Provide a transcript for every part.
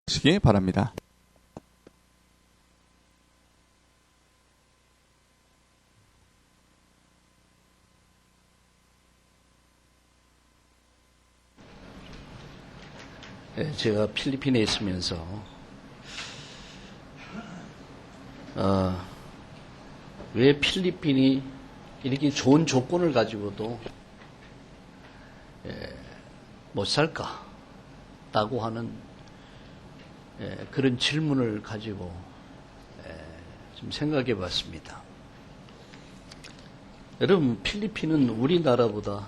시기 바랍니다. 제가 필리핀에 있으면서 왜 필리핀이 이렇게 좋은 조건을 가지고도 못 살까라고 하는 그런 질문을 가지고 좀 생각해 봤습니다. 여러분, 필리핀은 우리나라보다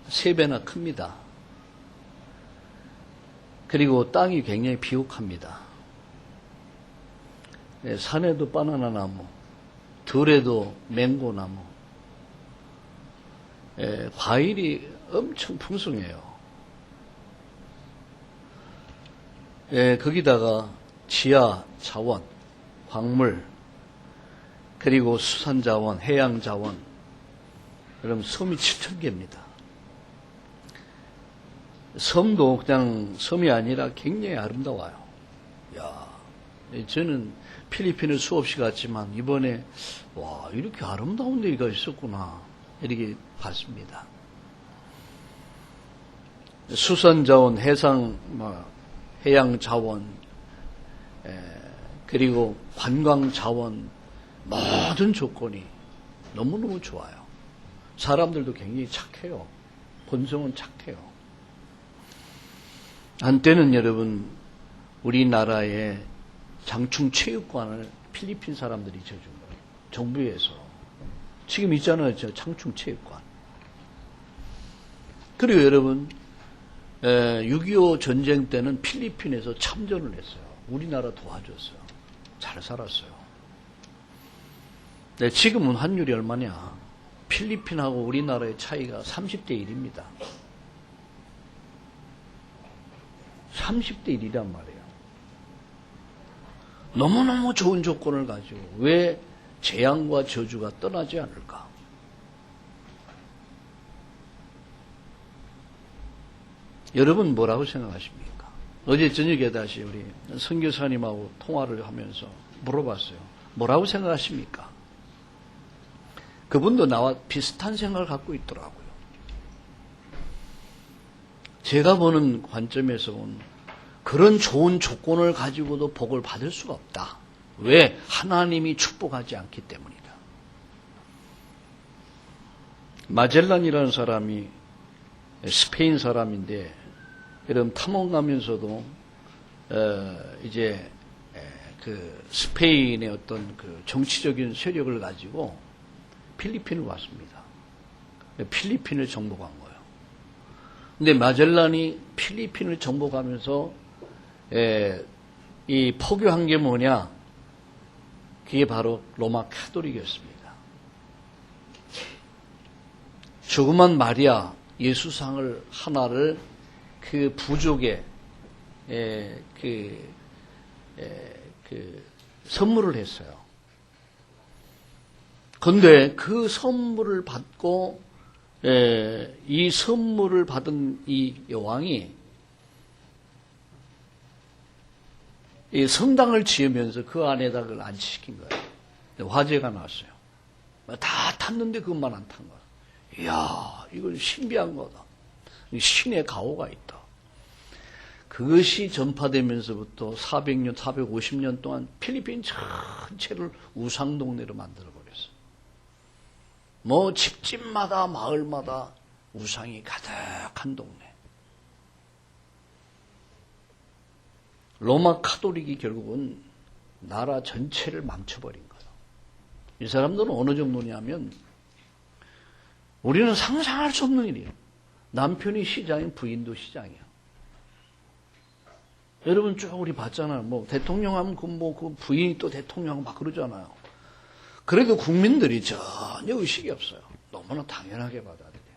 3배나 큽니다. 그리고 땅이 굉장히 비옥합니다. 산에도 바나나 나무, 들에도 맹고 나무, 과일이 엄청 풍성해요. 거기다가 지하 자원, 광물, 그리고 수산 자원, 해양 자원, 그럼 섬이 7,000개입니다. 섬도 그냥 섬이 아니라 굉장히 아름다워요. 저는 필리핀을 수없이 갔지만 이번에 와, 이렇게 아름다운 데가 있었구나 이렇게 봤습니다. 수산 자원, 해양 자원, 그리고 관광 자원, 모든 조건이 너무너무 좋아요. 사람들도 굉장히 착해요. 본성은 착해요. 한때는 여러분, 우리나라의 장충체육관을 필리핀 사람들이 지어준 거예요. 정부에서. 지금 있잖아요, 저 장충체육관. 그리고 여러분, 6.25 전쟁 때는 필리핀에서 참전을 했어요. 우리나라 도와줬어요. 잘 살았어요. 네, 지금은 환율이 얼마냐? 필리핀하고 우리나라의 차이가 30대 1입니다. 30대 1이란 말이에요. 너무너무 좋은 조건을 가지고 왜 재앙과 저주가 떠나지 않을까? 여러분 뭐라고 생각하십니까? 어제 저녁에 다시 우리 선교사님하고 통화를 하면서 물어봤어요. 뭐라고 생각하십니까? 그분도 나와 비슷한 생각을 갖고 있더라고요. 제가 보는 관점에서 본 그런 좋은 조건을 가지고도 복을 받을 수가 없다. 왜? 하나님이 축복하지 않기 때문이다. 마젤란이라는 사람이 스페인 사람인데, 여러분 탐험 가면서도 이제 그 스페인의 어떤 그 정치적인 세력을 가지고 필리핀을 왔습니다. 필리핀을 정복한 거예요. 근데 마젤란이 필리핀을 정복하면서 이 포교한 게 뭐냐? 그게 바로 로마 카톨릭이었습니다. 조그만 마리아 예수상을 하나를 그 부족에 선물을 했어요. 그런데 그 선물을 받고 이 선물을 받은 이 여왕이 이 성당을 지으면서 그 안에다 그걸 안치시킨 거예요. 화재가 났어요. 다 탔는데 그것만 안 탄 거예요. 이야, 이건 신비한 거다. 신의 가호가 있다. 그것이 전파되면서부터 400년, 450년 동안 필리핀 전체를 우상동네로 만들어버렸어요. 뭐 집집마다 마을마다 우상이 가득한 동네. 로마 카톨릭이 결국은 나라 전체를 망쳐버린 거예요. 이 사람들은 어느 정도냐면 우리는 상상할 수 없는 일이에요. 남편이 시장인 부인도 시장이에요. 여러분 쭉 우리 봤잖아요. 뭐 대통령 하면 그 부인이 또 대통령 막 그러잖아요. 그래도 국민들이 전혀 의식이 없어요. 너무나 당연하게 받아들여요.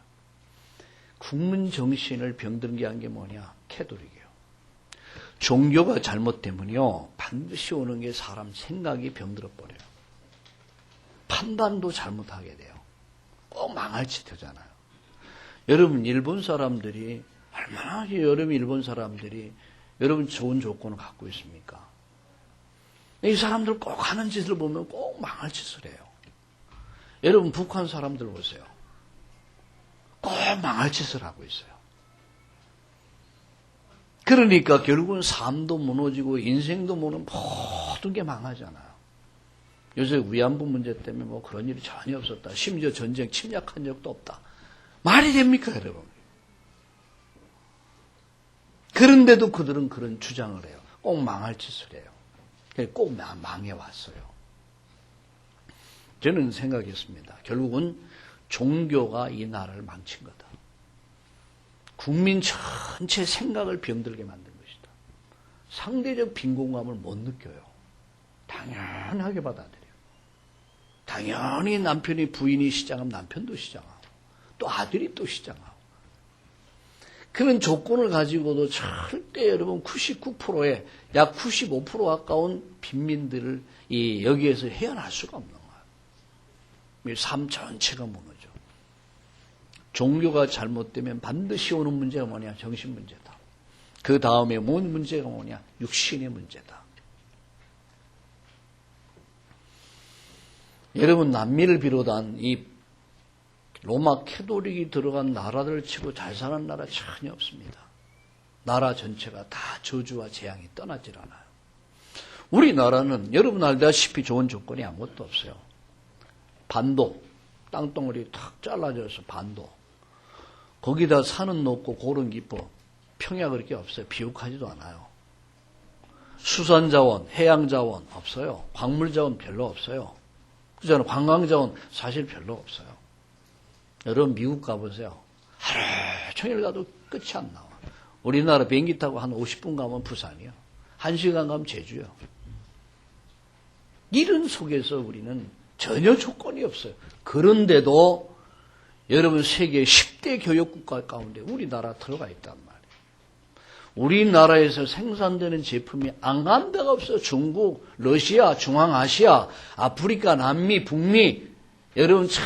국민 정신을 병들게 한 게 뭐냐? 캐톨릭이에요. 종교가 잘못되면요, 반드시 오는 게 사람 생각이 병들어 버려요. 판단도 잘못하게 돼요. 꼭 망할 짓하잖아요. 여러분 일본 사람들이 얼마나 여러분 일본 사람들이 여러분 좋은 조건을 갖고 있습니까? 이 사람들 꼭 하는 짓을 보면 꼭 망할 짓을 해요. 여러분 북한 사람들 보세요. 꼭 망할 짓을 하고 있어요. 그러니까 결국은 삶도 무너지고 인생도 무너지고 모든 게 망하잖아요. 요새 위안부 문제 때문에 뭐 그런 일이 전혀 없었다. 심지어 전쟁 침략한 적도 없다. 말이 됩니까, 여러분? 그런데도 그들은 그런 주장을 해요. 꼭 망할 짓을 해요. 꼭 망해왔어요. 저는 생각했습니다. 결국은 종교가 이 나라를 망친 거다. 국민 전체 생각을 병들게 만든 것이다. 상대적 빈곤감을 못 느껴요. 당연하게 받아들여요. 당연히 남편이 부인이 시장하면 남편도 시장하고 또 아들이 또 시장하고 그런 조건을 가지고도 절대 여러분 99%의 약 95% 가까운 빈민들을 여기에서 헤어날 수가 없는 거예요. 삶 전체가 무너져. 종교가 잘못되면 반드시 오는 문제가 뭐냐? 정신 문제다. 그 다음에 뭔 문제가 뭐냐? 육신의 문제다. 여러분 남미를 비롯한 이 로마 캐톨릭이 들어간 나라들 치고 잘 사는 나라 전혀 없습니다. 나라 전체가 다 저주와 재앙이 떠나질 않아요. 우리나라는 여러분 알다시피 좋은 조건이 아무것도 없어요. 반도, 땅덩어리 탁 잘라져서 반도. 거기다 산은 높고 고른 깊어. 평야 그렇게 없어요. 비옥하지도 않아요. 수산자원, 해양자원 없어요. 광물자원 별로 없어요. 그잖아요. 관광자원 사실 별로 없어요. 여러분 미국 가보세요. 하루 종일 가도 끝이 안 나와. 우리나라 비행기 타고 한 50분 가면 부산이요. 1시간 가면 제주요. 이런 속에서 우리는 전혀 조건이 없어요. 그런데도 여러분 세계 10대 교역국가 가운데 우리나라 들어가 있단 말이에요. 우리나라에서 생산되는 제품이 안 간 데가 없어요. 중국, 러시아, 중앙아시아, 아프리카, 남미, 북미 여러분 참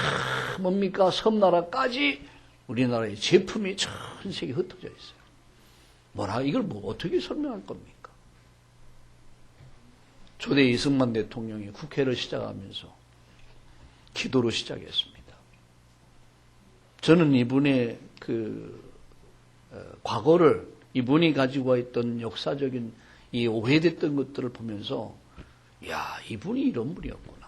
뭡니까? 섬나라까지 우리나라의 제품이 전 세계에 흩어져 있어요. 뭐라 이걸 뭐 어떻게 설명할 겁니까? 초대 이승만 대통령이 국회를 시작하면서 기도로 시작했습니다. 저는 이분의 과거를 이분이 가지고 있던 역사적인 이 오해됐던 것들을 보면서 야 이분이 이런 분이었구나.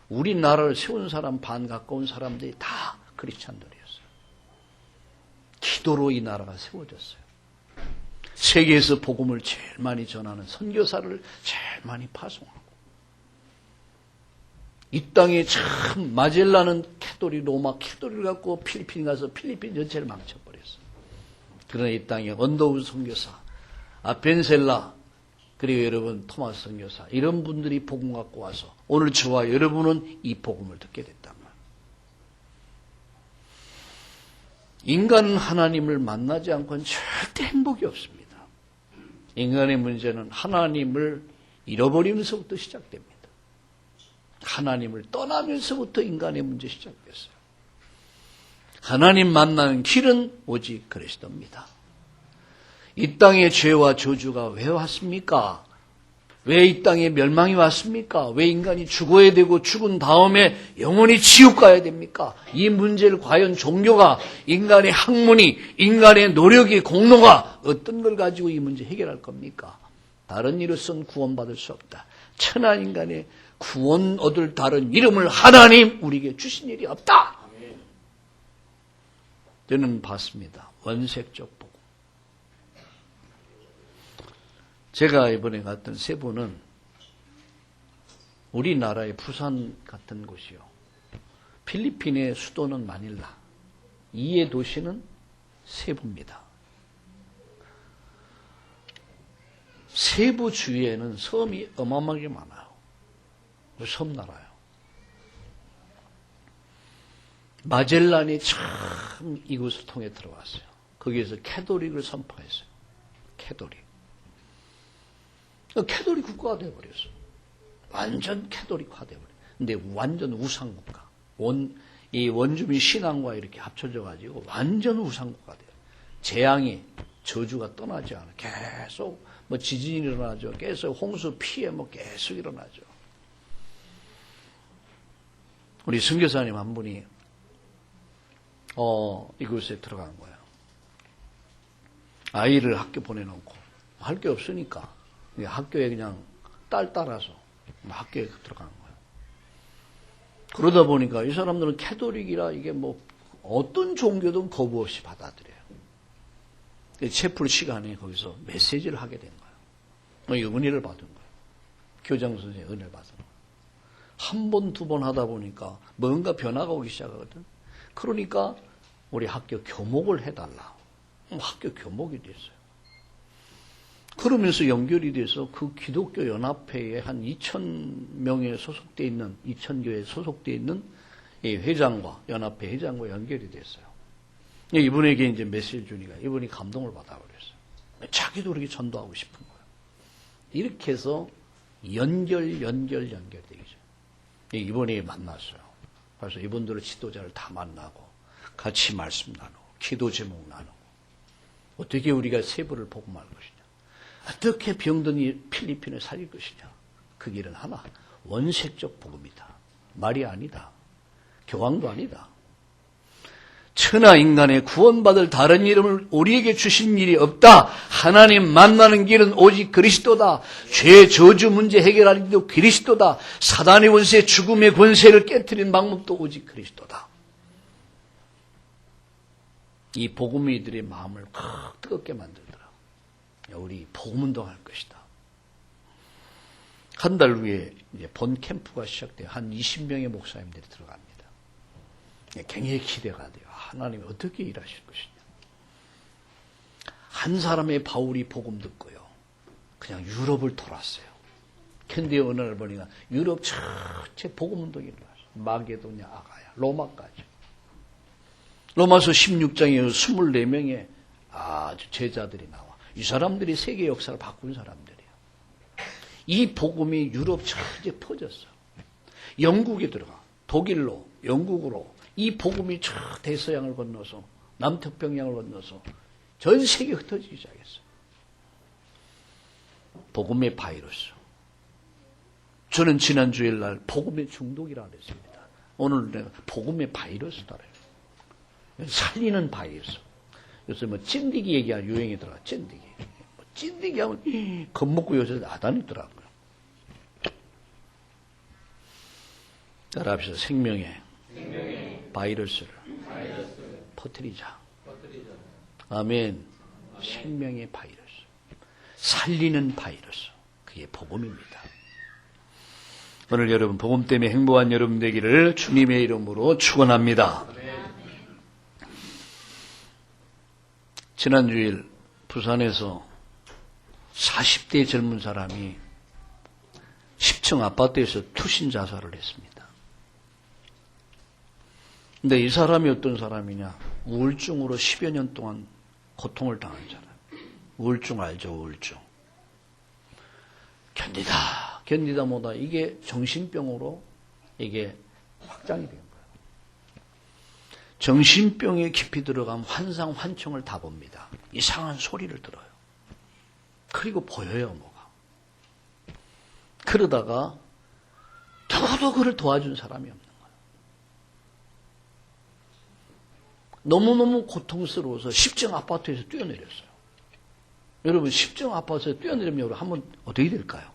우리나라를 세운 사람 반 가까운 사람들이 다 크리스찬들이었어요. 기도로 이 나라가 세워졌어요. 세계에서 복음을 제일 많이 전하는 선교사를 제일 많이 파송하고 이 땅에 참 마젤라는 캐톨릭 로마 캐톨릭을 갖고 필리핀 가서 필리핀 전체를 망쳐버렸어요. 그러나 이 땅에 언더우드 선교사, 벤셀라 그리고 여러분 토마스 선교사 이런 분들이 복음 갖고 와서 오늘 저와 여러분은 이 복음을 듣게 됐단 말이에요. 인간은 하나님을 만나지 않고는 절대 행복이 없습니다. 인간의 문제는 하나님을 잃어버리면서부터 시작됩니다. 하나님을 떠나면서부터 인간의 문제 시작됐어요. 하나님 만나는 길은 오직 그리스도입니다. 이 땅에 죄와 저주가 왜 왔습니까? 왜 이 땅에 멸망이 왔습니까? 왜 인간이 죽어야 되고 죽은 다음에 영원히 지옥 가야 됩니까? 이 문제를 과연 종교가 인간의 학문이 인간의 노력이 공로가 어떤 걸 가지고 이 문제 해결할 겁니까? 다른 이로선 구원받을 수 없다. 천한 인간의 구원 얻을 다른 이름을 하나님 우리에게 주신 일이 없다. 저는 봤습니다. 원색적 복음. 제가 이번에 갔던 세부는 우리나라의 부산 같은 곳이요. 필리핀의 수도는 마닐라. 이의 도시는 세부입니다. 세부 주위에는 섬이 어마어마하게 많아요. 섬나라요. 마젤란이 참 이곳을 통해 들어왔어요. 거기에서 캐톨릭을 선포했어요. 캐톨릭. 캐톨릭 국가가 되어버렸어요. 완전 캐톨릭화 되어버려요. 근데 완전 우상국가. 이 원주민 신앙과 이렇게 합쳐져가지고 완전 우상국가 돼요. 재앙이, 저주가 떠나지 않아. 계속 뭐 지진이 일어나죠. 계속 홍수 피해 뭐 계속 일어나죠. 우리 선교사님 한 분이 이곳에 들어간 거예요. 아이를 학교 보내놓고 할 게 없으니까 학교에 그냥 딸 따라서 학교에 들어간 거예요. 그러다 보니까 이 사람들은 캐톨릭이라 이게 뭐 어떤 종교든 거부 없이 받아들여요. 채플 시간에 거기서 메시지를 하게 된 거예요. 은혜를 받은 거예요. 교장 선생님 은혜를 받은 거예요. 한 번, 두 번 하다 보니까 뭔가 변화가 오기 시작하거든. 그러니까 우리 학교 교목을 해달라. 학교 교목이 됐어요. 그러면서 연결이 돼서 그 기독교 연합회에 한 2,000명에 소속되어 있는, 2,000교회에 소속되어 있는 이 회장과, 연합회 회장과 연결이 됐어요. 이분에게 이제 메시지 주니까 이분이 감동을 받아버렸어요. 자기도 그렇게 전도하고 싶은 거예요. 이렇게 해서 연결되기죠. 이번에 만났어요. 그래서 이분들의 지도자를 다 만나고 같이 말씀 나누고 기도 제목 나누고 어떻게 우리가 세부를 복음할 것이냐, 어떻게 병든 이 필리핀을 살릴 것이냐. 그 길은 하나, 원색적 복음이다. 말이 아니다. 교황도 아니다. 천하 인간의 구원받을 다른 이름을 우리에게 주신 일이 없다. 하나님 만나는 길은 오직 그리스도다. 죄 저주 문제 해결할 일도 그리스도다. 사단의 원세 죽음의 권세를 깨트린 방법도 오직 그리스도다. 이 복음이들의 마음을 확 뜨겁게 만들더라. 우리 복음운동할 것이다. 한 달 후에 이제 본 캠프가 시작돼요. 한 20명의 목사님들이 들어갑니다. 굉장히 기대가 돼요. 하나님이 어떻게 일하실 것이냐. 한 사람의 바울이 복음 듣고요, 그냥 유럽을 돌았어요. 근데 어느 날 보니까 유럽 전체 복음 운동이 일어났어요. 마게도냐, 아가야, 로마까지. 로마서 16장에 24명의 아주 제자들이 나와. 이 사람들이 세계 역사를 바꾼 사람들이에요. 이 복음이 유럽 전체에 퍼졌어요. 영국에 들어가, 독일로, 영국으로 이 복음이 저 대서양을 건너서 남태평양을 건너서 전 세계에 흩어지기 시작했어요. 복음의 바이러스. 저는 지난 주일날 복음의 중독이라고 했습니다. 오늘 내가 복음의 바이러스다. 살리는 바이러스. 요새 뭐 찐디기 얘기가 유행이더라. 찐디기. 찐디기 하면 겁먹고 요새 나다니더라고요. 따라합시다. 생명의 바이러스를 퍼뜨리자. 아멘. 생명의 바이러스. 살리는 바이러스. 그게 복음입니다. 오늘 여러분 복음 때문에 행복한 여러분 되기를 주님의 이름으로 축원합니다. 지난주일 부산에서 40대 젊은 사람이 10층 아파트에서 투신 자살을 했습니다. 근데 이 사람이 어떤 사람이냐? 우울증으로 10여 년 동안 고통을 당한 사람. 우울증 알죠? 우울증. 견디다 못하 이게 정신병으로 이게 확장이 된 거예요. 정신병에 깊이 들어가면 환상, 환청을 다 봅니다. 이상한 소리를 들어요. 그리고 보여요, 뭐가. 그러다가 누구도 그를 도와준 사람이 없는 거예요. 너무너무 고통스러워서 10층 아파트에서 뛰어내렸어요. 여러분 10층 아파트에서 뛰어내리면 여러분 한번 어떻게 될까요?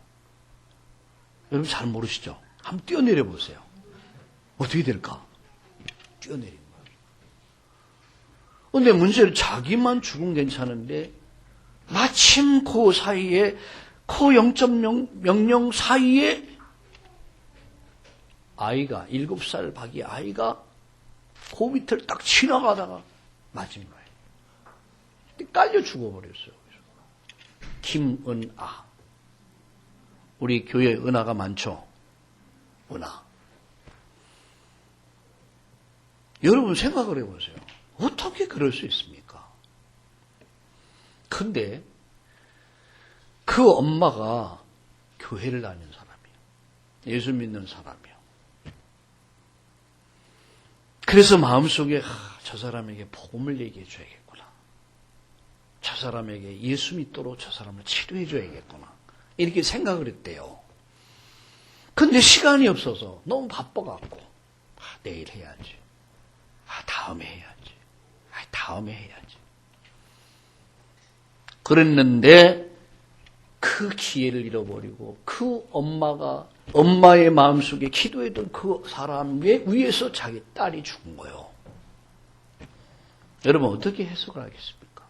여러분 잘 모르시죠? 한번 뛰어내려 보세요. 어떻게 될까? 뛰어내린 거예요. 그런데 문제는 자기만 죽으면 괜찮은데 마침 그 사이에 그 0.00 사이에 아이가 7살 박이 아이가 그 밑을 딱 지나가다가 맞은 거예요. 깔려 죽어버렸어요. 김은아. 우리 교회 은아가 많죠? 은아. 여러분 생각을 해보세요. 어떻게 그럴 수 있습니까? 근데 그 엄마가 교회를 다니는 사람이에요. 예수 믿는 사람이에요. 그래서 마음속에 저 사람에게 복음을 얘기해 줘야겠구나. 저 사람에게 예수 믿도록 저 사람을 치료해 줘야겠구나. 이렇게 생각을 했대요. 근데 시간이 없어서 너무 바빠갖고 내일 해야지. 다음에 해야지. 다음에 해야지. 그랬는데 그 기회를 잃어버리고 그 엄마의 마음속에 기도했던 그 사람 위에서 자기 딸이 죽은 거예요. 여러분 어떻게 해석을 하겠습니까?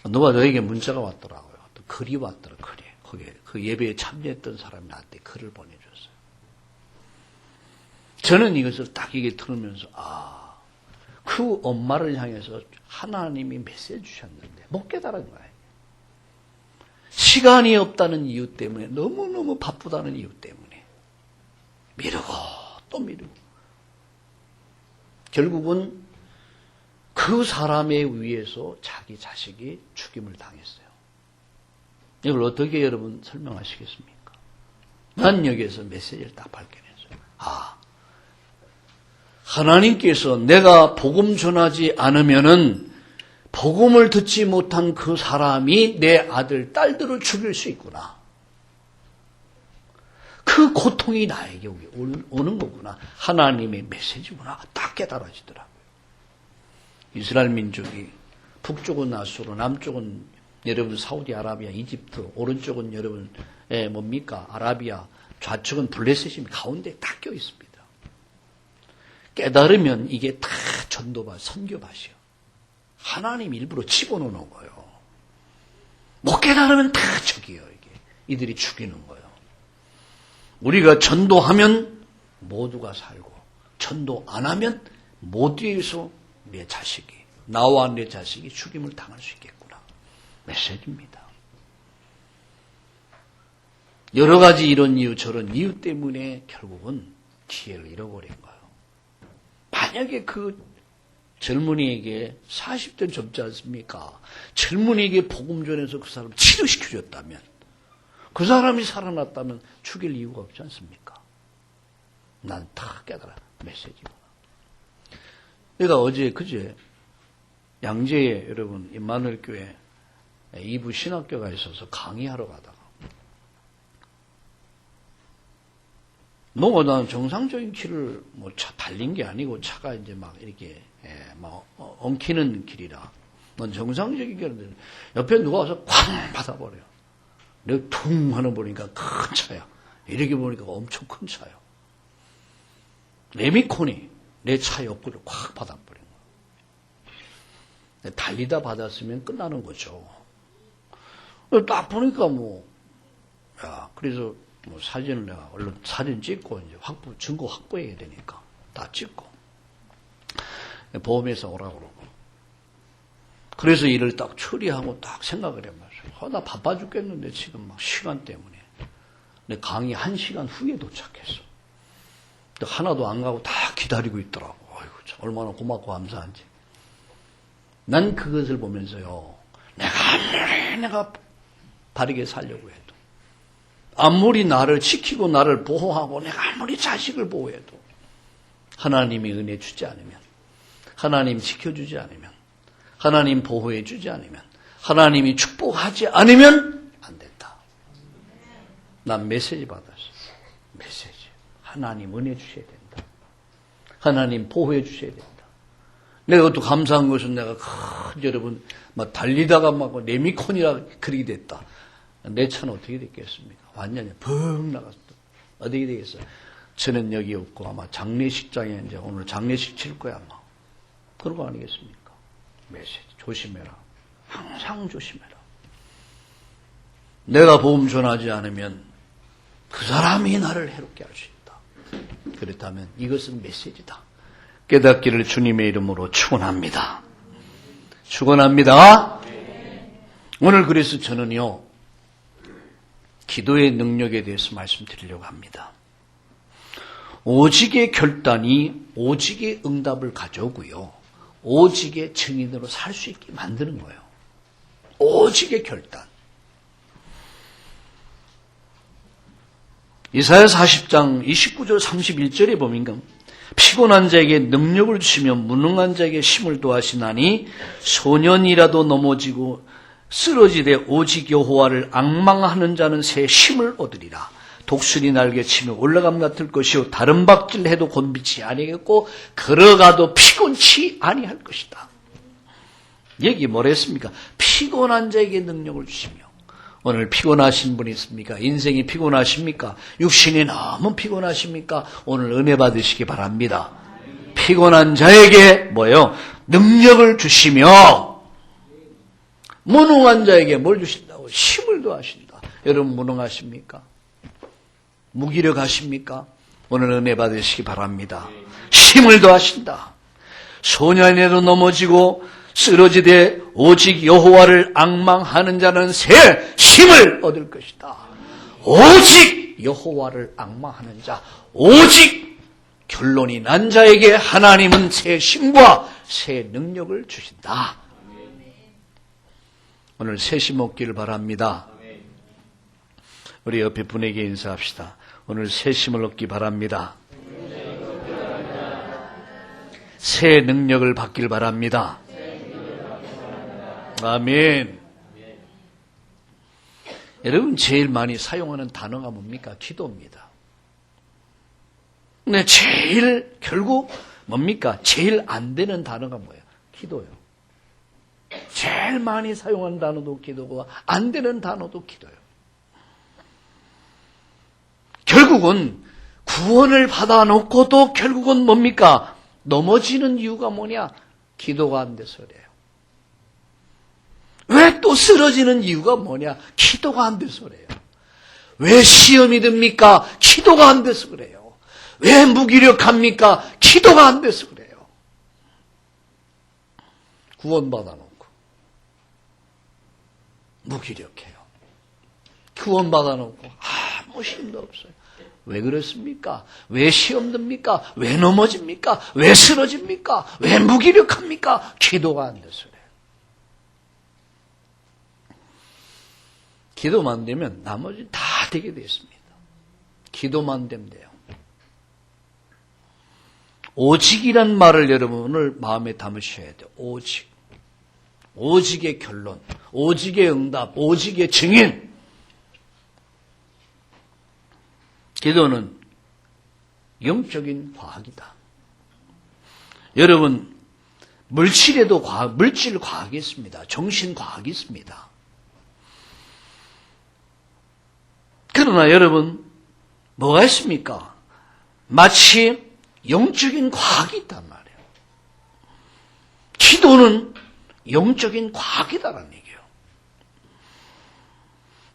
누가 저에게 문자가 왔더라고요. 또 글이 왔더라고요. 거기에 그 예배에 참여했던 사람이 나한테 글을 보내줬어요. 저는 이것을 딱 이게 들으면서 그 엄마를 향해서 하나님이 메시지 주셨는데 못 깨달은 거예요. 시간이 없다는 이유 때문에, 너무너무 바쁘다는 이유 때문에 미루고 또 미루고 결국은 그 사람에 의해서 자기 자식이 죽임을 당했어요. 이걸 어떻게 여러분 설명하시겠습니까? 난 여기에서 메시지를 딱 발견했어요. 하나님께서 내가 복음 전하지 않으면은 복음을 듣지 못한 그 사람이 내 아들, 딸들을 죽일 수 있구나. 그 고통이 나에게 오는 거구나. 하나님의 메시지구나. 딱 깨달아지더라고요. 이스라엘 민족이 북쪽은 아수르, 남쪽은 여러분 사우디아라비아, 이집트, 오른쪽은 여러분 뭡니까? 아라비아, 좌측은 블레셋입니다. 가운데 딱 껴 있습니다. 깨달으면 이게 다 전도밭, 선교밭이요. 하나님 일부러 집어넣는 거예요. 못 깨달으면 다 적이에요. 이들이 죽이는 거예요. 우리가 전도하면 모두가 살고, 전도 안 하면 모두에서 내 자식이, 나와 내 자식이 죽임을 당할 수 있겠구나. 메시지입니다. 여러 가지 이런 이유 저런 이유 때문에 결국은 기회를 잃어버린 거예요. 만약에 그 젊은이에게 40대 젊지 않습니까? 젊은이에게 복음 전해서 그 사람을 치료시켜줬다면, 그 사람이 살아났다면 죽일 이유가 없지 않습니까? 난 다 깨달아. 메시지구나. 내가 그제 양재에 여러분 임마누엘 교회 2부 신학교가 있어서 강의하러 가다가 나는 정상적인 길을 달린 게 아니고 차가 이제 막 이렇게 엉키는 길이라 넌 정상적인 길인데 옆에 누가 와서 쾅 받아버려요. 내가 퉁 하는 보니까 큰 차야. 이렇게 보니까 엄청 큰 차야. 레미콘이 내 차 옆구리를 콱 받아버린 거야. 달리다 받았으면 끝나는 거죠. 딱 보니까 그래서 사진을 내가 얼른 사진 찍고 이제 증거 확보해야 되니까 다 찍고 보험회사 오라고 그러고 그래서 일을 딱 처리하고 딱 생각을 해봤어요. 나 바빠 죽겠는데 지금 막 시간 때문에. 근데 강의 1시간 후에 도착했어. 근데 하나도 안 가고 다 기다리고 있더라고. 아이고, 참 얼마나 고맙고 감사한지. 난 그것을 보면서요. 내가 바르게 살려고 해도 아무리 나를 지키고 나를 보호하고 내가 아무리 자식을 보호해도 하나님이 은혜 주지 않으면, 하나님 지켜주지 않으면, 하나님 보호해 주지 않으면, 하나님이 축복하지 않으면 안 된다. 난 메시지 받았어. 메시지. 하나님 은혜 주셔야 된다. 하나님 보호해 주셔야 된다. 내가 또 감사한 것은 내가 여러분 막 달리다가 막 레미콘이라 그렇게 됐다. 내 차는 어떻게 됐겠습니까? 완전히 벙 나갔어. 어떻게 되겠어요? 저는 여기 없고 아마 장례식장에 이제 오늘 장례식 칠 거야 아마. 그런 거 아니겠습니까? 메시지 조심해라. 항상 조심해라. 내가 복음 전하지 않으면 그 사람이 나를 해롭게 할 수 있다. 그렇다면 이것은 메시지다. 깨닫기를 주님의 이름으로 축원합니다. 축원합니다. 오늘 그래서 저는요. 기도의 능력에 대해서 말씀드리려고 합니다. 오직의 결단이 오직의 응답을 가져오고요. 오직의 증인으로 살 수 있게 만드는 거예요. 오직의 결단. 이사야 40장 29절 31절에 보면 피곤한 자에게 능력을 주시며 무능한 자에게 힘을 더하시나니 소년이라도 넘어지고 쓰러지되 오직 여호와를 앙망하는 자는 새 힘을 얻으리라. 독수리 날개치며 올라감 같을 것이요 다른 박질해도 곤비치 아니겠고 걸어가도 피곤치 아니할 것이다. 여기 뭐라 했습니까? 피곤한 자에게 능력을 주시며. 오늘 피곤하신 분 있습니까? 인생이 피곤하십니까? 육신이 너무 피곤하십니까? 오늘 은혜 받으시기 바랍니다. 피곤한 자에게 뭐예요? 능력을 주시며 무능한 자에게 뭘 주신다고? 힘을 더하신다. 여러분 무능하십니까? 무기력하십니까? 오늘 은혜 받으시기 바랍니다. 힘을 더하신다. 소년에도 넘어지고 쓰러지되 오직 여호와를 앙망하는 자는 새 힘을 얻을 것이다. 오직 여호와를 앙망하는 자, 오직 결론이 난 자에게 하나님은 새 힘과 새 능력을 주신다. 오늘 새 힘 얻기를 바랍니다. 우리 옆에 분에게 인사합시다. 오늘 새 힘을 얻기 바랍니다. 새 능력을 받길 바랍니다. 아멘. 여러분 제일 많이 사용하는 단어가 뭡니까? 기도입니다. 근데 제일 결국 뭡니까? 제일 안 되는 단어가 뭐예요? 기도요. 제일 많이 사용하는 단어도 기도고 안 되는 단어도 기도요. 결국은 구원을 받아놓고도 결국은 뭡니까? 넘어지는 이유가 뭐냐? 기도가 안 돼서 그래요. 왜 또 쓰러지는 이유가 뭐냐? 기도가 안 돼서 그래요. 왜 시험이 듭니까? 기도가 안 돼서 그래요. 왜 무기력합니까? 기도가 안 돼서 그래요. 구원받아놓고 무기력해요. 구원받아놓고 아무 힘도 없어요. 왜 그렇습니까? 왜 시험 듭니까? 왜 넘어집니까? 왜 쓰러집니까? 왜 무기력합니까? 기도가 안 돼서 그래요. 기도만 되면 나머지 다 되게 되어 있습니다. 기도만 되면 돼요. 오직이란 말을 여러분 오늘 마음에 담으셔야 돼요. 오직. 오직의 결론, 오직의 응답, 오직의 증인. 기도는 영적인 과학이다. 여러분 물질에도 물질 과학이 있습니다. 정신 과학이 있습니다. 그러나 여러분 뭐가 있습니까? 마치 영적인 과학이 있단 말이에요. 기도는 영적인 과학이다라는 얘기예요.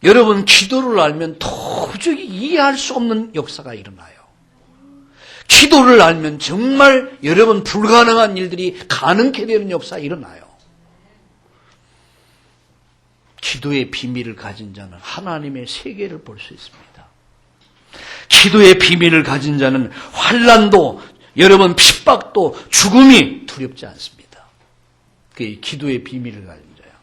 여러분 기도를 알면 도저히 이해할 수 없는 역사가 일어나요. 기도를 알면 정말 여러분 불가능한 일들이 가능케 되는 역사가 일어나요. 기도의 비밀을 가진 자는 하나님의 세계를 볼 수 있습니다. 기도의 비밀을 가진 자는 환난도 여러분 핍박도 죽음이 두렵지 않습니다. 그게 기도의 비밀을 가진 자예요.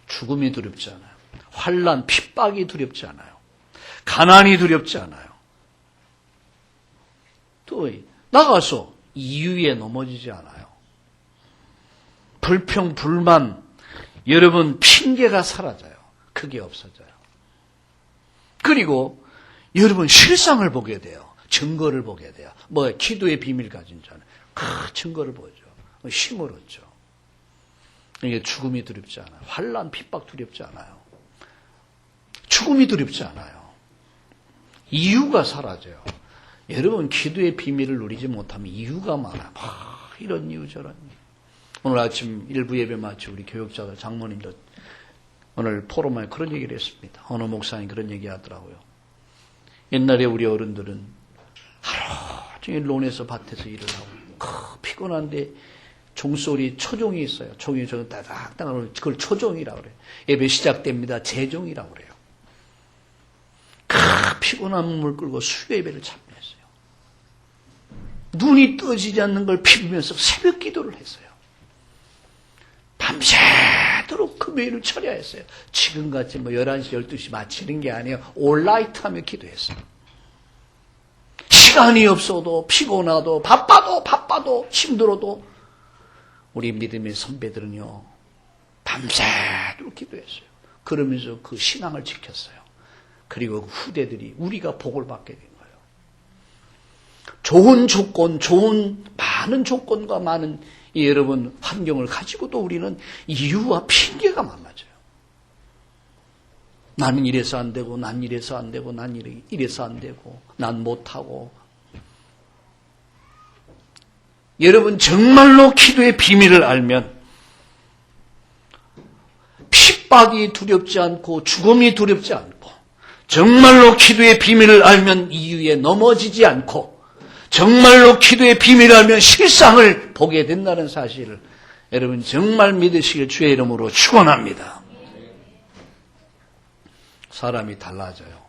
죽음이 두렵지 않아요. 환난, 핍박이 두렵지 않아요. 가난이 두렵지 않아요. 또 나가서 이유에 넘어지지 않아요. 불평, 불만, 여러분 핑계가 사라져요. 그게 없어져요. 그리고 여러분 실상을 보게 돼요. 증거를 보게 돼요. 뭐 기도의 비밀 가진 자는 증거를 보죠. 힘을 얻죠. 이게 죽음이 두렵지 않아요. 환난, 핍박 두렵지 않아요. 죽음이 두렵지 않아요. 이유가 사라져요. 여러분 기도의 비밀을 누리지 못하면 이유가 많아요. 이런 이유 저런 이유. 오늘 아침 일부 예배 마치 우리 교육자들 장모님들 오늘 포럼에 그런 얘기를 했습니다. 어느 목사님 그런 얘기 하더라고요. 옛날에 우리 어른들은 하루 종일 논에서 밭에서 일을 하고 피곤한데 종소리 초종이 있어요. 종이 저는 따닥따닥 그걸 초종이라고 그래요. 예배 시작됩니다. 재종이라고 그래요. 피곤한 몸을 끌고 수요 예배를 참여했어요. 눈이 떠지지 않는 걸 비비면서 새벽 기도를 했어요. 밤새도록 금요일을 철야했어요. 지금같이 11시, 12시 마치는 게 아니에요. 올라이트 하며 기도했어요. 시간이 없어도 피곤하도 바빠도 힘들어도 우리 믿음의 선배들은요 밤새도록 기도했어요. 그러면서 그 신앙을 지켰어요. 그리고 후대들이 우리가 복을 받게 된 거예요. 좋은 조건, 많은 조건과 많은 여러분 환경을 가지고도 우리는 이유와 핑계가 많아져요. 나는 이래서 안 되고, 난 이래서 안 되고, 난 이래서 안 되고, 난 못하고. 여러분 정말로 기도의 비밀을 알면 핍박이 두렵지 않고 죽음이 두렵지 않고 정말로 기도의 비밀을 알면 이유에 넘어지지 않고 정말로 기도의 비밀을 알면 실상을 보게 된다는 사실을 여러분 정말 믿으시길 주의 이름으로 축원합니다. 사람이 달라져요.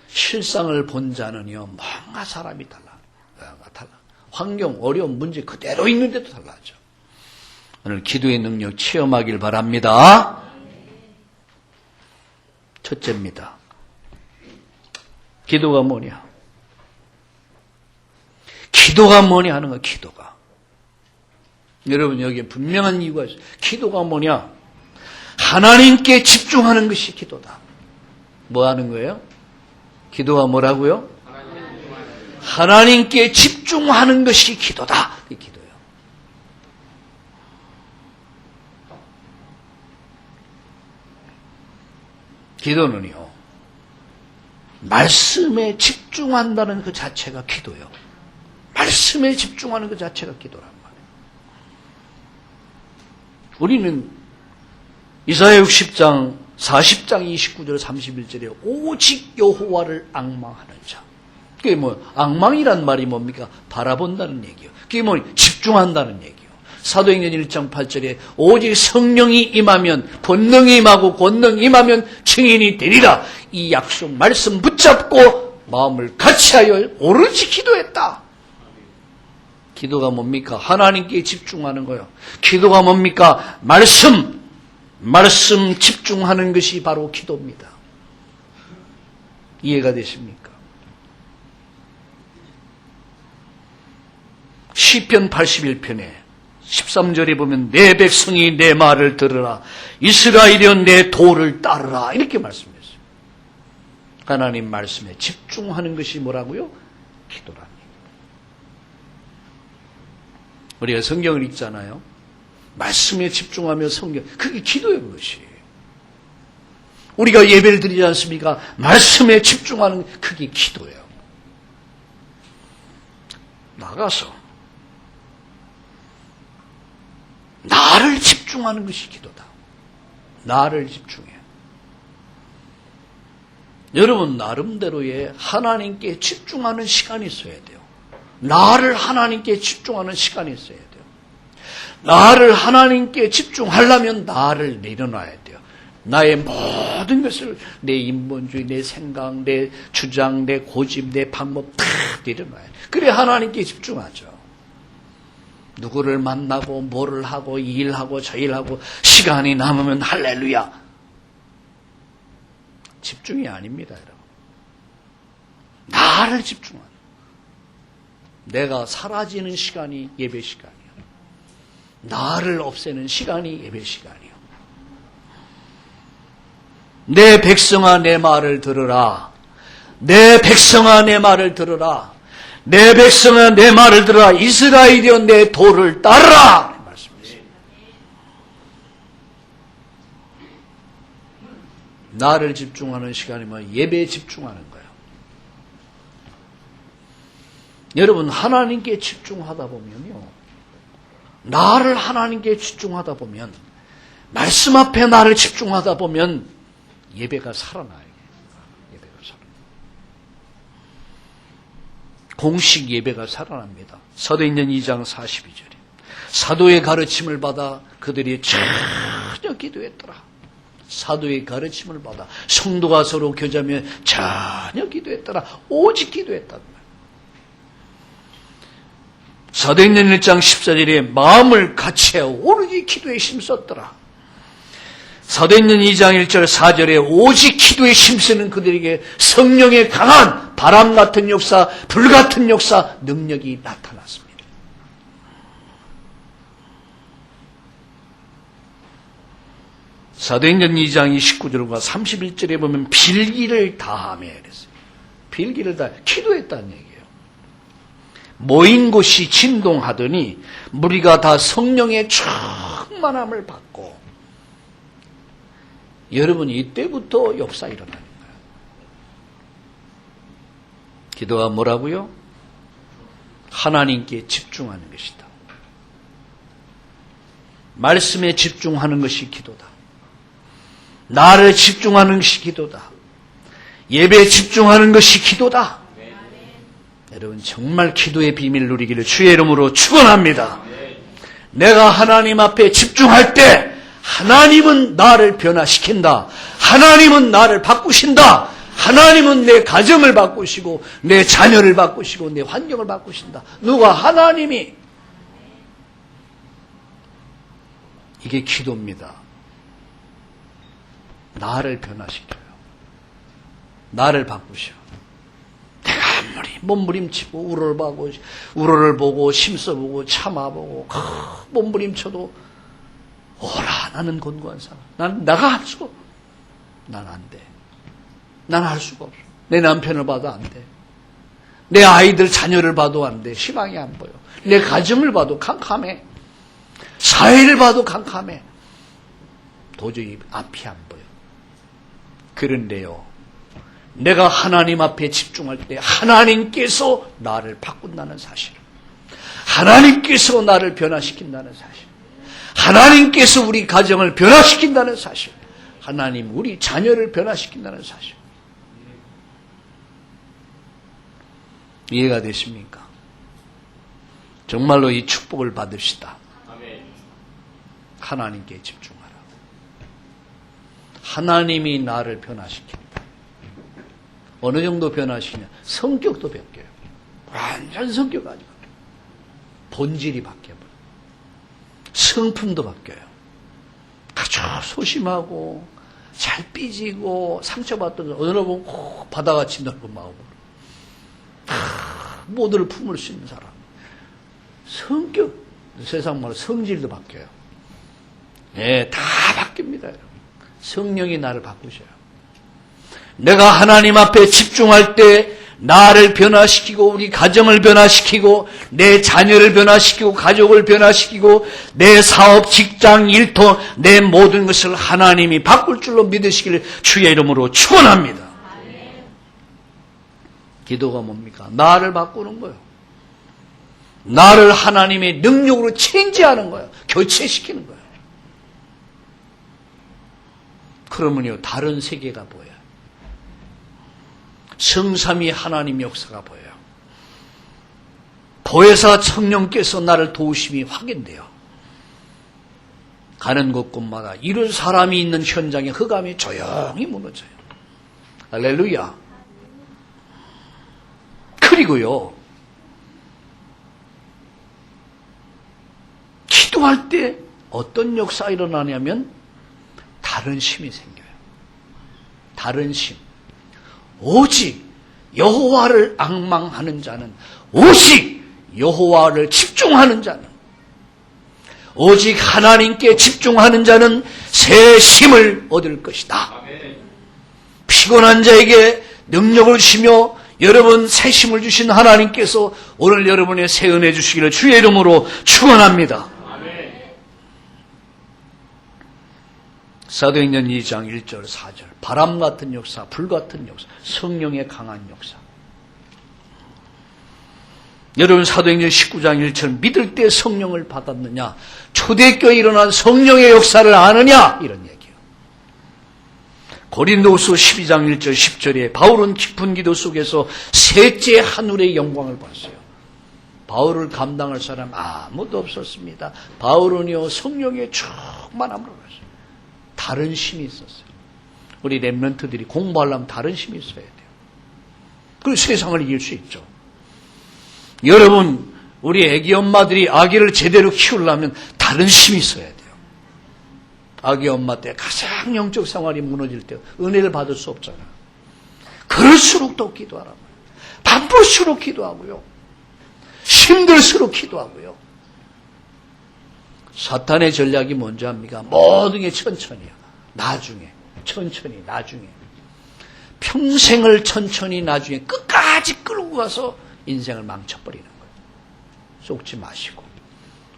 실상을 본 자는요 뭔가 사람이 달라. 환경, 어려운 문제 그대로 있는데도 달라져. 오늘 기도의 능력 체험하길 바랍니다. 첫째입니다. 기도가 뭐냐? 기도가 뭐냐 하는 거야, 기도가. 여러분, 여기에 분명한 이유가 있어요. 기도가 뭐냐? 하나님께 집중하는 것이 기도다. 뭐 하는 거예요? 기도가 뭐라고요? 하나님께 집중하는 것이 기도다. 그게 기도예요. 기도는요, 말씀에 집중한다는 그 자체가 기도예요. 말씀에 집중하는 그 자체가 기도란 말이에요. 우리는 이사야 60장, 40장 29절 31절에 오직 여호와를 앙망하는 자. 그게 뭐 앙망이란 말이 뭡니까? 바라본다는 얘기예요. 그게 뭐 집중한다는 얘기예요. 사도행전 1장 8절에 오직 성령이 임하면 권능이 임하고 권능이 임하면 증인이 되리라. 이 약속 말씀 붙잡고 마음을 같이하여 오로지 기도했다. 기도가 뭡니까? 하나님께 집중하는 거예요. 기도가 뭡니까? 말씀 집중하는 것이 바로 기도입니다. 이해가 되십니까? 시편 81편에 13절에 보면 내 백성이 내 말을 들으라. 이스라엘이여 내 도를 따르라. 이렇게 말씀했어요. 하나님 말씀에 집중하는 것이 뭐라고요? 기도랍니다. 우리가 성경을 읽잖아요. 말씀에 집중하며 성경, 그게 기도예요, 그것이. 우리가 예배를 드리지 않습니까? 말씀에 집중하는 그게 기도예요. 나가서 나를 집중하는 것이 기도다. 나를 집중해. 여러분 나름대로의 하나님께 집중하는 시간이 있어야 돼요. 나를 하나님께 집중하는 시간이 있어야 돼요. 나를 하나님께 집중하려면 나를 내려놔야 돼요. 나의 모든 것을 내 인본주의, 내 생각, 내 주장, 내 고집, 내 방법 다 내려놔야 돼요. 그래 하나님께 집중하죠. 누구를 만나고 뭐를 하고 이 일하고 저 일하고 시간이 남으면 할렐루야. 집중이 아닙니다, 여러분. 나를 집중하는. 내가 사라지는 시간이 예배 시간이에요. 나를 없애는 시간이 예배 시간이에요. 내 백성아 내 말을 들으라. 내 백성아 내 말을 들으라. 내 백성아 내 말을 들으라. 이스라엘이여 내 도를 따르라. 말씀이세요. 나를 집중하는 시간이면 예배에 집중하는 거예요. 여러분 하나님께 집중하다 보면요. 나를 하나님께 집중하다 보면 말씀 앞에 나를 집중하다 보면 예배가 살아나요. 예배가 살아나요. 공식 예배가 살아납니다. 사도행전 2장 42절에 사도의 가르침을 받아 그들이 전혀 기도했더라. 사도의 가르침을 받아 성도가 서로 교제하며 전혀 기도했더라. 오직 기도했다. 사도행전 1장 14절에 마음을 같이하여 오로지 기도에 힘썼더라. 사도행전 2장 1절 4절에 오직 기도에 힘쓰는 그들에게 성령의 강한 바람 같은 역사, 불 같은 역사, 능력이 나타났습니다. 사도행전 2장 29절과 31절에 보면 빌기를 다하며 그랬어요. 빌기를 다 기도했다는 얘기예요. 모인 곳이 진동하더니 무리가 다 성령의 충만함을 받고, 여러분 이때부터 역사 일어나는 거예요. 기도가 뭐라고요? 하나님께 집중하는 것이다. 말씀에 집중하는 것이 기도다. 나를 집중하는 것이 기도다. 예배에 집중하는 것이 기도다. 여러분 정말 기도의 비밀을 누리기를 주의 이름으로 축원합니다. 내가 하나님 앞에 집중할 때 하나님은 나를 변화시킨다. 하나님은 나를 바꾸신다. 하나님은 내 가정을 바꾸시고 내 자녀를 바꾸시고 내 환경을 바꾸신다. 누가? 하나님이. 이게 기도입니다. 나를 변화시켜요. 나를 바꾸셔. 내가 아무리 몸부림치고 우러를 보고 심써보고 참아보고 몸부림쳐도 오라 나는 곤고한 사람. 내가 할 수가 없어. 난 안 돼. 난 할 수가 없어. 내 남편을 봐도 안 돼. 내 아이들 자녀를 봐도 안 돼. 희망이 안 보여. 내 가정을 봐도 캄캄해. 사회를 봐도 캄캄해. 도저히 앞이 안 보여. 그런데요, 내가 하나님 앞에 집중할 때 하나님께서 나를 바꾼다는 사실, 하나님께서 나를 변화시킨다는 사실, 하나님께서 우리 가정을 변화시킨다는 사실, 하나님 우리 자녀를 변화시킨다는 사실. 이해가 되십니까? 정말로 이 축복을 받읍시다. 하나님께 집중하라. 하나님이 나를 변화시킨다. 어느 정도 변화시키냐? 성격도 바뀌어요. 완전 성격 가지고 본질이 바뀌어버려요. 성품도 바뀌어요. 아주 소심하고 잘 삐지고 상처받던 어느 날 보면 바다같이 넓은 마음으로 모두를 품을 수 있는 사람. 성격, 세상 말로 성질도 바뀌어요. 네, 다 바뀝니다. 여러분. 성령이 나를 바꾸셔요. 내가 하나님 앞에 집중할 때 나를 변화시키고 우리 가정을 변화시키고 내 자녀를 변화시키고 가족을 변화시키고 내 사업, 직장, 일터 내 모든 것을 하나님이 바꿀 줄로 믿으시기를 주의 이름으로 축원합니다. 기도가 뭡니까? 나를 바꾸는 거예요. 나를 하나님의 능력으로 체인지하는 거예요. 교체시키는 거예요. 그러면요 다른 세계가 보여요. 성삼위 하나님 역사가 보여요. 보혜사 성령께서 나를 도우심이 확인돼요. 가는 곳곳마다 이런 사람이 있는 현장에 흑암이 조용히 무너져요. 할렐루야. 그리고요 기도할 때 어떤 역사가 일어나냐면 다른 심이 생겨요. 다른 심. 오직 여호와를 앙망하는 자는, 오직 여호와를 집중하는 자는, 오직 하나님께 집중하는 자는 새 힘을 얻을 것이다. 피곤한 자에게 능력을 주시며 여러분 새 힘을 주신 하나님께서 오늘 여러분의 새 은혜 주시기를 주의 이름으로 축원합니다. 사도행전 2장 1절 4절 바람 같은 역사, 불 같은 역사, 성령의 강한 역사. 여러분 사도행전 19장 1절 믿을 때 성령을 받았느냐, 초대교회에 일어난 성령의 역사를 아느냐, 이런 얘기예요. 고린도후서 12장 1절 10절에 바울은 깊은 기도 속에서 셋째 하늘의 영광을 봤어요. 바울을 감당할 사람 아무도 없었습니다. 바울은요 성령의 충만함으로 봤어요. 다른 힘이 있었어요. 우리 렘넌트들이 공부하려면 다른 힘이 있어야 돼요. 그리고 세상을 이길 수 있죠. 여러분, 우리 애기 엄마들이 아기를 제대로 키우려면 다른 힘이 있어야 돼요. 아기 엄마 때 가장 영적 생활이 무너질 때 은혜를 받을 수 없잖아. 그럴수록 더 기도하라고요. 바쁠수록 기도하고요. 힘들수록 기도하고요. 사탄의 전략이 뭔지 압니까? 모든 게 천천히야. 나중에. 천천히, 나중에. 평생을 천천히 나중에 끝까지 끌고 가서 인생을 망쳐버리는 거예요. 속지 마시고.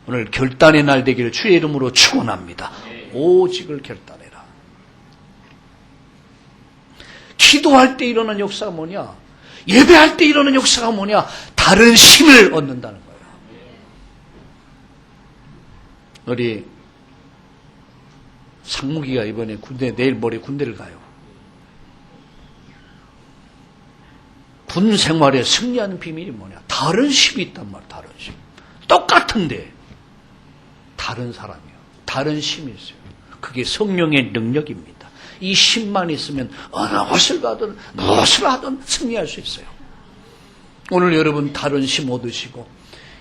오늘 결단의 날 되기를 주의 이름으로 축원합니다. 오직을 결단해라. 기도할 때 일어나는 역사가 뭐냐? 예배할 때 일어나는 역사가 뭐냐? 다른 힘을 얻는다는 거예요. 우리 상무기가 이번에 내일 모레 군대를 가요. 군 생활에 승리하는 비밀이 뭐냐? 다른 힘이 있단 말이야. 다른 힘. 똑같은데 다른 사람이요. 다른 힘이 있어요. 그게 성령의 능력입니다. 이 힘만 있으면 어느 곳을 가든 무엇을 하든 승리할 수 있어요. 오늘 여러분 다른 힘 얻으시고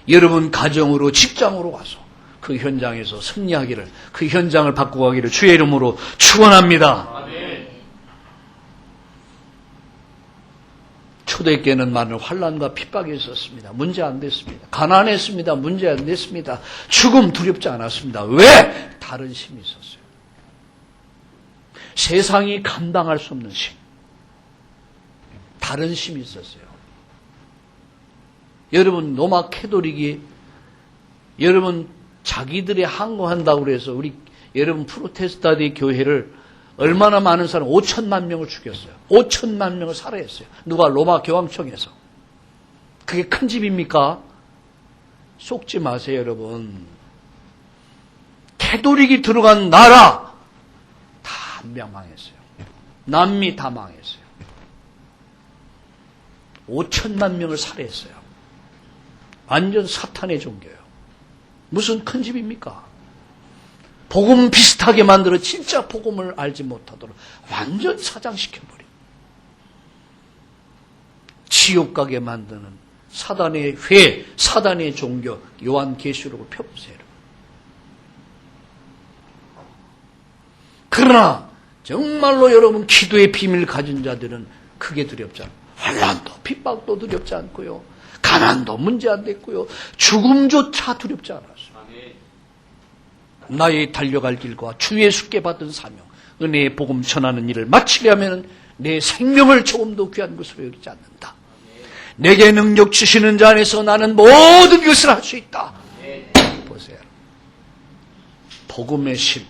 여러분 가정으로 직장으로 가서 그 현장에서 승리하기를, 그 현장을 바꾸가기를 주의 이름으로 축원합니다. 초대교회는 많은 환난과 핍박이 있었습니다. 문제 안 됐습니다. 가난했습니다. 문제 안 됐습니다. 죽음 두렵지 않았습니다. 왜? 다른 힘이 있었어요. 세상이 감당할 수 없는 힘. 다른 힘이 있었어요. 여러분 로마 캐톨릭이 여러분 자기들이 항거한다고 그래서 우리 여러분 프로테스탄트 교회를 얼마나 많은 사람 5천만 명을 죽였어요. 5천만 명을 살해했어요. 누가? 로마 교황청에서. 그게 큰 집입니까? 속지 마세요, 여러분. 캐톨릭이 들어간 나라 다 멸망했어요. 남미 다 망했어요. 5천만 명을 살해했어요. 완전 사탄의 종교예요. 무슨 큰 집입니까? 복음 비슷하게 만들어 진짜 복음을 알지 못하도록 완전 사장시켜버린, 지옥 가게 만드는 사단의 회, 사단의 종교, 요한계시록을 펴보세요. 그러나 정말로 여러분 기도의 비밀을 가진 자들은 크게 두렵지 않아요. 환난도 핍박도 두렵지 않고요. 가난도 문제 안 됐고요. 죽음조차 두렵지 않았어요. 나의 달려갈 길과 주 예수께 받은 사명, 은혜의 복음 전하는 일을 마치려면 내 생명을 조금도 귀한 것으로 여기지 않는다. 내게 능력 주시는 자 안에서 나는 모든 것을 할 수 있다. 보세요. 복음의 힘,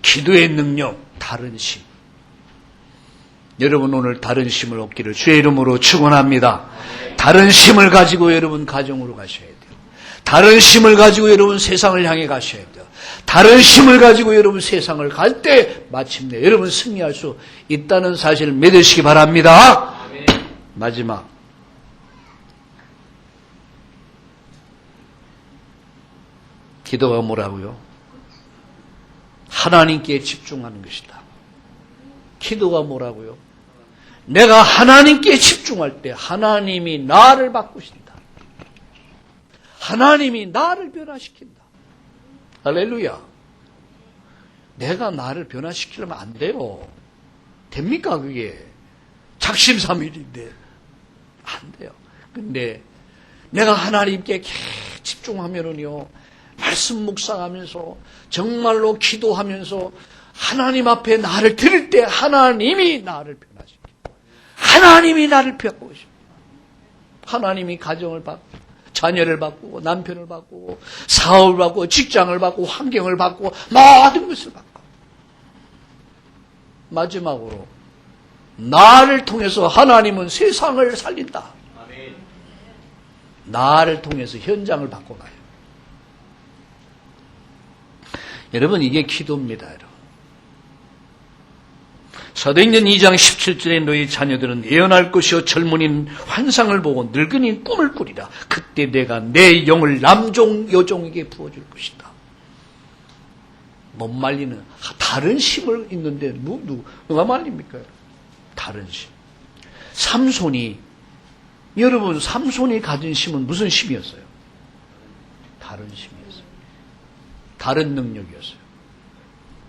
기도의 능력, 다른 힘. 여러분 오늘 다른 힘을 얻기를 주의 이름으로 축원합니다. 다른 힘을 가지고 여러분 가정으로 가셔야 돼요. 다른 힘을 가지고 여러분 세상을 향해 가셔야 돼요. 다른 힘을 가지고 여러분 세상을 갈 때 마침내 여러분 승리할 수 있다는 사실을 믿으시기 바랍니다. 마지막. 기도가 뭐라고요? 하나님께 집중하는 것이다. 기도가 뭐라고요? 내가 하나님께 집중할 때 하나님이 나를 바꾸신다. 하나님이 나를 변화시킨다. 할렐루야. 내가 나를 변화시키려면 안 돼요. 됩니까 그게? 작심삼일인데 안 돼요. 근데 내가 하나님께 집중하면은요, 말씀 묵상하면서 정말로 기도하면서 하나님 앞에 나를 드릴 때 하나님이 나를 변화시킵니다. 하나님이 나를 바꾸십니다. 하나님이 가정을 바꾸고 자녀를 바꾸고 남편을 바꾸고 사업을 바꾸고 직장을 바꾸고 환경을 바꾸고 모든 것을 바꾸고 마지막으로 나를 통해서 하나님은 세상을 살린다. 나를 통해서 현장을 바꿔가요. 여러분 이게 기도입니다. 여러분. 사도행전 2장 17절에 너희 자녀들은 예언할 것이요 젊은이는 환상을 보고 늙은이는 꿈을 꾸리라. 그때 내가 내 영을 남종 여종에게 부어줄 것이다. 못 말리는 다른 힘을 있는데 누가 말립니까? 다른 힘. 삼손이 여러분 삼손이 가진 힘은 무슨 힘이었어요? 다른 힘이었어요. 다른 능력이었어요.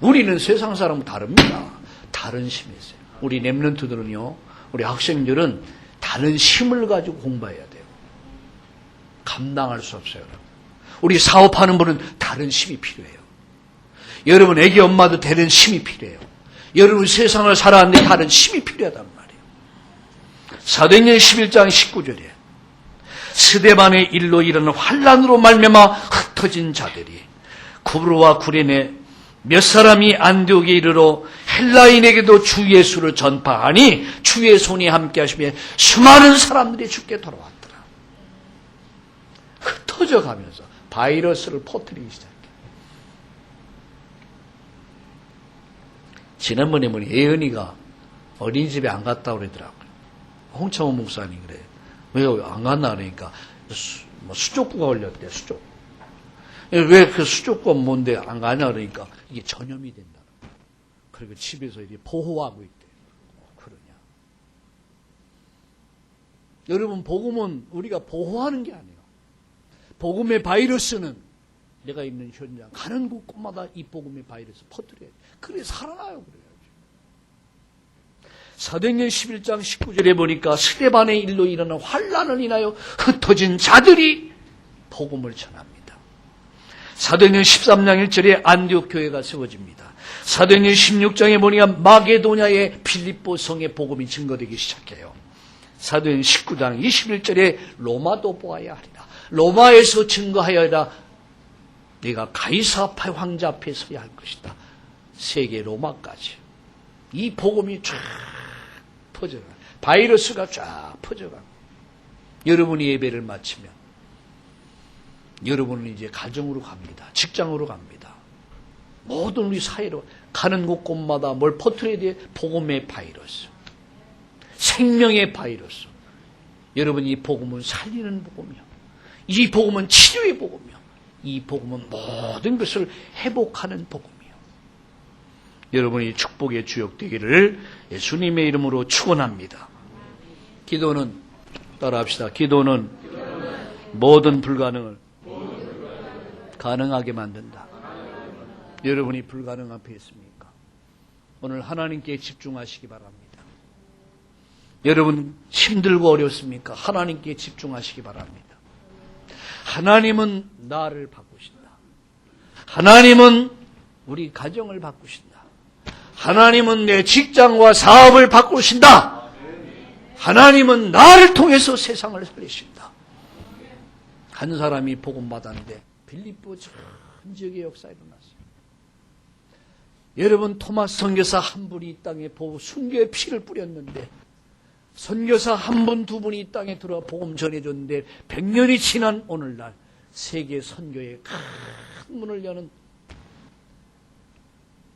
우리는 세상 사람은 다릅니다. 다른 힘이 있어요. 우리 렘넌트들은요, 우리 학생들은 다른 힘을 가지고 공부해야 돼요. 감당할 수 없어요. 우리 사업하는 분은 다른 힘이 필요해요. 여러분 애기 엄마도 다른 힘이 필요해요. 여러분 세상을 살아왔는데 다른 힘이 필요하단 말이에요. 사도행전 11장 19절에 스데반의 일로 일어나는 환란으로 말미암아 흩어진 자들이 구브로와 구레네 몇 사람이 안디옥에 이르러 헬라인에게도 주 예수를 전파하니 주의 손이 함께 하시며 수많은 사람들이 주께 돌아왔더라. 흩어져 가면서 바이러스를 퍼뜨리기 시작해요. 지난번에 보니 예은이가 어린이집에 안 갔다 그러더라고요. 홍창호 목사님 그래. 왜 안 갔나 그러니까 수족구가 걸렸대. 수족구. 왜 그 수족구가 뭔데 안 가냐 그러니까 이게 전염이 된다. 그리고 집에서 이렇게 보호하고 있대. 그러냐. 여러분 복음은 우리가 보호하는 게 아니에요. 복음의 바이러스는 내가 있는 현장 가는 곳곳마다 이 복음의 바이러스 퍼뜨려야 돼. 그래 살아나요. 그래야지. 사도행전 11장 19절에 보니까 스데반의 일로 일어난 환란을 인하여 흩어진 자들이 복음을 전합니다. 사도행전 13장 1절에 안디옥 교회가 세워집니다. 사도행전 16장에 보니까 마게도냐의 빌립보 성의 복음이 증거되기 시작해요. 사도행전 19장 21절에 로마도 보아야 하리라. 로마에서 증거하여야 하리라. 내가 가이사파 황제 앞에 서야 할 것이다. 세계 로마까지. 이 복음이 쫙 퍼져가. 바이러스가 쫙 퍼져가. 여러분이 예배를 마치면 여러분은 이제 가정으로 갑니다. 직장으로 갑니다. 모든 우리 사회로 가는 곳곳마다 뭘 퍼뜨려야 돼? 복음의 바이러스. 생명의 바이러스. 여러분 이 복음은 살리는 복음이요. 이 복음은 치료의 복음이요. 이 복음은 모든 것을 회복하는 복음이요. 여러분이 축복의 주역 되기를 예수님의 이름으로 축원합니다. 기도는 따라합시다. 기도는 모든 불가능을 가능하게 만든다. 여러분이 불가능 앞에 있습니까? 오늘 하나님께 집중하시기 바랍니다. 여러분 힘들고 어렵습니까? 하나님께 집중하시기 바랍니다. 하나님은 나를 바꾸신다. 하나님은 우리 가정을 바꾸신다. 하나님은 내 직장과 사업을 바꾸신다. 하나님은 나를 통해서 세상을 살리신다. 한 사람이 복음 받았는데 빌립보 전 지역의 역사가 일어났어요. 여러분 토마스 선교사 한 분이 이 땅에 순교의 피를 뿌렸는데 선교사 한 분, 두 분이 이 땅에 들어와 복음 전해줬는데 100년이 지난 오늘날 세계 선교의 큰 문을 여는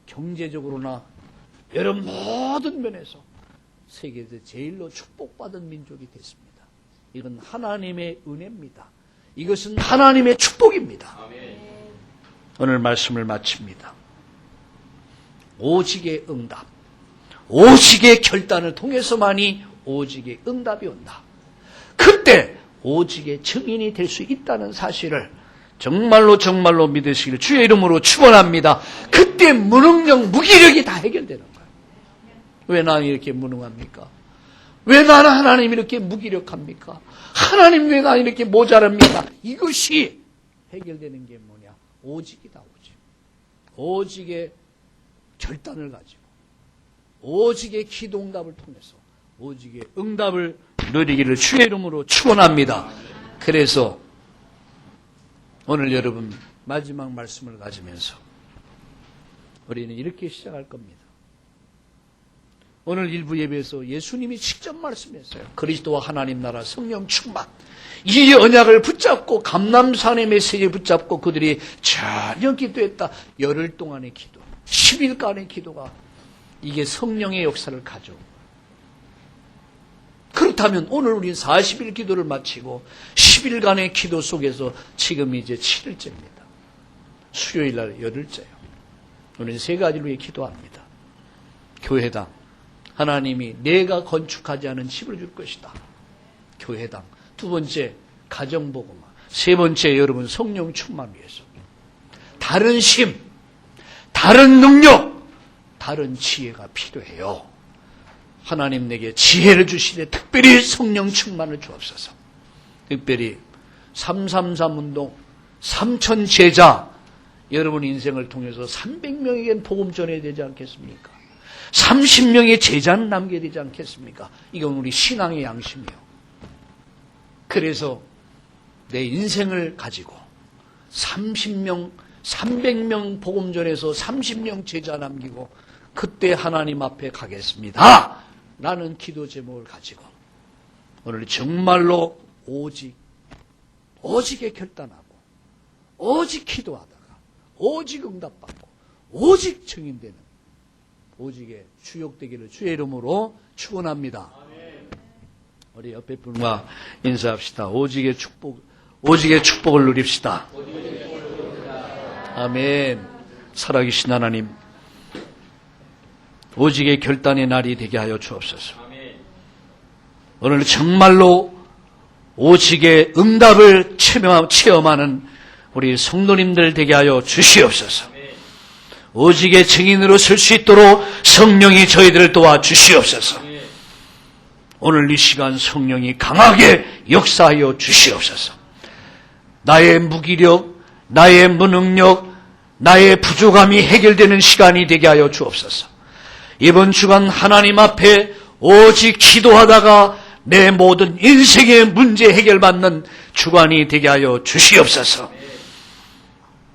경제적으로나 여러 모든 면에서 세계에서 제일로 축복받은 민족이 됐습니다. 이건 하나님의 은혜입니다. 이것은 하나님의 축복입니다. 오늘 말씀을 마칩니다. 오직의 응답, 오직의 결단을 통해서만이 오직의 응답이 온다. 그때 오직의 증인이 될 수 있다는 사실을 정말로 정말로 믿으시기를 주의 이름으로 축원합니다. 그때 무능력, 무기력이 다 해결되는 거예요. 왜 나는 이렇게 무능합니까? 왜 나는 하나님 이렇게 무기력합니까? 하나님 왜 나는 이렇게 모자랍니까? 이것이 해결되는 게 뭐냐? 오직이다. 오직. 오직의 결단을 가지고 오직의 기도응답을 통해서 오직의 응답을 누리기를 주의 이름으로 축원합니다. 그래서 오늘 여러분 마지막 말씀을 가지면서 우리는 이렇게 시작할 겁니다. 오늘 일부 예배에서 예수님이 직접 말씀했어요. 그리스도와 하나님 나라 성령 충만. 이 언약을 붙잡고 감람산의 메시지를 붙잡고 그들이 전혀 기도했다. 열흘 동안의 기도, 10일간의 기도가 이게 성령의 역사를 가져옵니다. 그렇다면 오늘 우리는 40일 기도를 마치고 10일간의 기도 속에서 지금 이제 7일째입니다. 수요일 날 열흘째요. 우리는 세 가지로 기도합니다. 교회당. 하나님이 내가 건축하지 않은 집을 줄 것이다. 교회당. 두 번째 가정복음화. 세 번째 여러분 성령 충만 위해서. 다른 심, 다른 능력, 다른 지혜가 필요해요. 하나님 내게 지혜를 주시되 특별히 성령 충만을 주옵소서. 특별히 333 운동, 3천 제자, 여러분 인생을 통해서 300명에게 복음 전해야 되지 않겠습니까? 30명의 제자는 남겨야 되지 않겠습니까? 이건 우리 신앙의 양심이에요. 그래서 내 인생을 가지고 30명, 300명 복음 전해서 30명 제자 남기고 그때 하나님 앞에 가겠습니다. 라는 기도 제목을 가지고 오늘 정말로 오직에 결단하고 오직 기도하다가 오직 응답받고 오직 증인되는 오직에 주역되기를 주의 이름으로 축원합니다. 우리 옆에 분과 인사합시다. 오직의 축복을 누립시다. 아멘. 살아계신 하나님, 오직의 결단의 날이 되게 하여 주옵소서. 오늘 정말로 오직의 응답을 체험하는 우리 성도님들 되게 하여 주시옵소서. 오직의 증인으로 설 수 있도록 성령이 저희들을 도와 주시옵소서. 오늘 이 시간 성령이 강하게 역사하여 주시옵소서. 나의 무기력, 나의 무능력, 나의 부족함이 해결되는 시간이 되게 하여 주옵소서. 이번 주간 하나님 앞에 오직 기도하다가 내 모든 인생의 문제 해결받는 주간이 되게 하여 주시옵소서.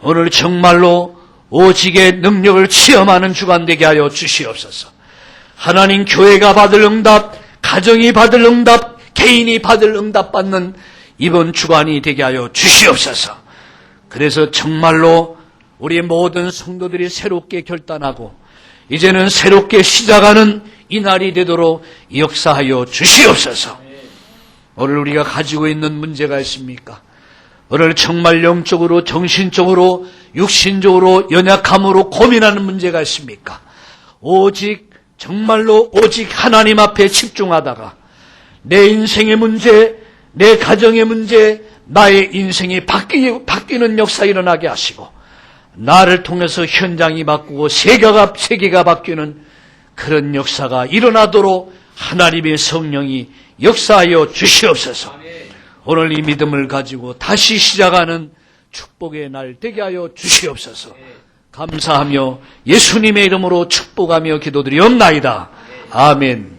오늘 정말로 오직의 능력을 체험하는 주간 되게 하여 주시옵소서. 하나님 교회가 받을 응답, 가정이 받을 응답, 개인이 받을 응답 받는 이번 주간이 되게 하여 주시옵소서. 그래서 정말로 우리 모든 성도들이 새롭게 결단하고 이제는 새롭게 시작하는 이 날이 되도록 역사하여 주시옵소서. 오늘 우리가 가지고 있는 문제가 있습니까? 오늘 정말 영적으로, 정신적으로, 육신적으로 연약함으로 고민하는 문제가 있습니까? 정말로 오직 하나님 앞에 집중하다가 내 인생의 문제, 내 가정의 문제, 나의 인생이 바뀌는 역사 일어나게 하시고 나를 통해서 현장이 바꾸고 세계가 바뀌는 그런 역사가 일어나도록 하나님의 성령이 역사하여 주시옵소서. 오늘 이 믿음을 가지고 다시 시작하는 축복의 날 되게 하여 주시옵소서. 감사하며 예수님의 이름으로 축복하며 기도드리옵나이다. 아멘.